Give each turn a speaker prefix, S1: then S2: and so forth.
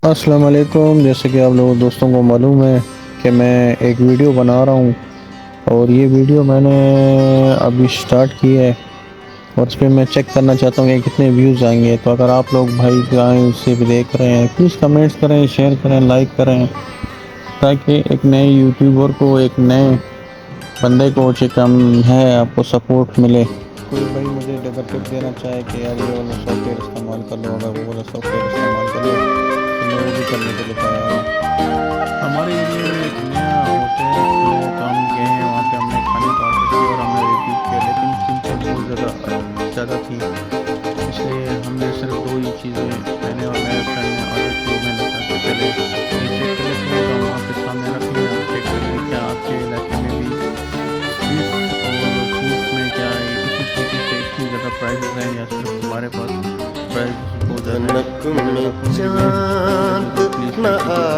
S1: अस्सलाम वालेकुम। जैसे कि आप लोगों दोस्तों को मालूम है कि मैं एक वीडियो बना रहा हूँ और ये वीडियो मैंने अभी स्टार्ट की है और इस पर मैं चेक करना चाहता हूँ कि कितने व्यूज़ आएंगे। तो अगर आप लोग भाई गाएँ से भी देख रहे हैं, प्लीज़ कमेंट्स करें, शेयर करें, लाइक करें, ताकि एक नए यूट्यूबर को, एक नए बंदे को जो कम है, आपको सपोर्ट मिले। कोई भाई मुझे अगर टिप देना चाहे कि यार ये वाला सॉफ्टवेयर इस्तेमाल कर लो, अगर वो वाला सॉफ्टवेयर इस्तेमाल कर लो, तो मैं वो भी करने के लिए तैयार हूँ। हमारे एरिया में एक नया होटल खुला है, तो हम गए हैं वहाँ पे, हमने खाने का ऑर्डर किया और हमने रिव्यू किया, लेकिन कीमतें बहुत ज़्यादा थी। इसलिए हमने सिर्फ दो ही चीज़ें, मैंने और मेरे फ्रेंड ने ऑर्डर की। मैंने कहा कि पहले ये चेक कर लेते हैं, तो हम आपके सामने रख लें, आप चेक कर लें क्या आपके इलाके में भी फिश और फूड्स में क्या इसी तरीके से इतनी ज़्यादा प्राइसेस हैं, या सिर्फ हमारे पास प्राइस बहुत ज़्यादा है।
S2: जनक
S1: तो अगर
S2: में
S1: आप हमारी वीडियो पसंद आती है तो
S2: चांद
S1: प्लीज़
S2: न
S1: वीडियो को